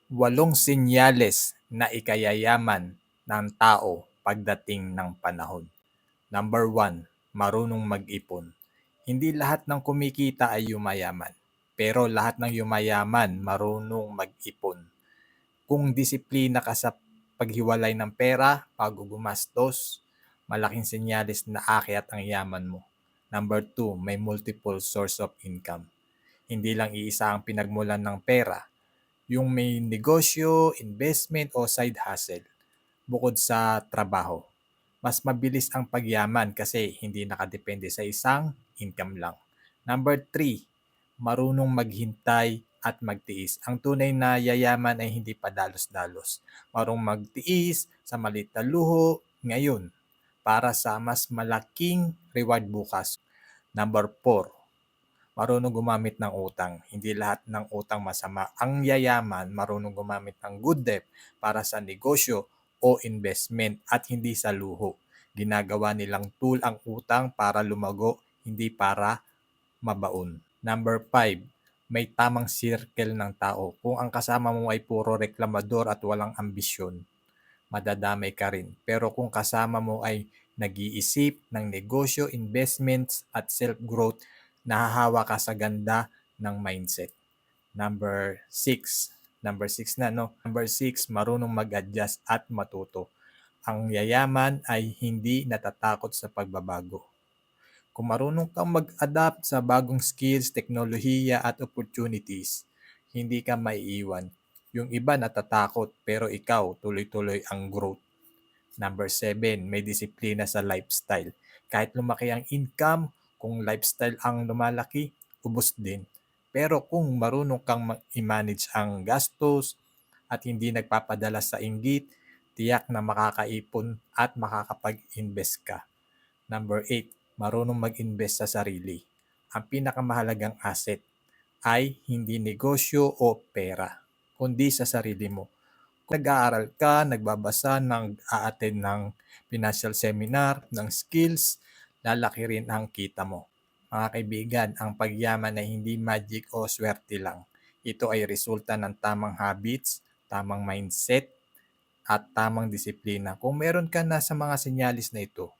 Walong senyales na ikayayaman ng tao pagdating ng panahon. Number 1, marunong mag-ipon. Hindi lahat ng kumikita ay yumayaman, pero lahat ng yumayaman marunong mag-ipon. Kung disiplina ka sa paghiwalay ng pera bago gumastos, malaking senyales na aakyat ang yaman mo. Number 2, may multiple source of income. Hindi lang iisa ang pinagmulan ng pera, yung may negosyo, investment o side hustle bukod sa trabaho. Mas mabilis ang pagyaman kasi hindi nakadepende sa isang income lang. Number 3, marunong maghintay at magtiis. Ang tunay na yayaman ay hindi padalos-dalos. Marunong magtiis sa maliit na luho ngayon para sa mas malaking reward bukas. Number 4, marunong gumamit ng utang. Hindi lahat ng utang masama. Ang yayaman, marunong gumamit ng good debt para sa negosyo o investment at hindi sa luho. Ginagawa nilang tool ang utang para lumago, hindi para mabaon. Number 5, may tamang circle ng tao. Kung ang kasama mo ay puro reklamador at walang ambisyon, madadamay ka rin. Pero kung kasama mo ay nag-iisip ng negosyo, investments at self-growth, nahahawa ka sa ganda ng mindset. Number 6. Number 6 na, no? Number 6, marunong mag-adjust at matuto. Ang yayaman ay hindi natatakot sa pagbabago. Kung marunong kang mag-adapt sa bagong skills, teknolohiya at opportunities, hindi ka maiiwan. Yung iba natatakot pero ikaw tuloy-tuloy ang growth. Number 7, may disiplina sa lifestyle. Kahit lumaki ang income, kung lifestyle ang lumalaki, ubos din. Pero kung marunong kang i-manage ang gastos at hindi nagpapadala sa inggit, tiyak na makakaipon at makakapag-invest ka. Number 8, marunong mag-invest sa sarili. Ang pinakamahalagang asset ay hindi negosyo o pera, kundi sa sarili mo. Kung nag-aaral ka, nagbabasa, nag-a-attend ng financial seminar, ng skills, lalaki rin ang kita mo. Mga kaibigan, ang pagyaman ay hindi magic o swerte lang. Ito ay resulta ng tamang habits, tamang mindset, at tamang disiplina. Kung meron ka na sa mga senyalis na ito,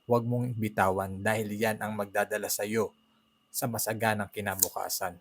huwag mong bitawan dahil yan ang magdadala sa iyo sa masaganang kinabukasan.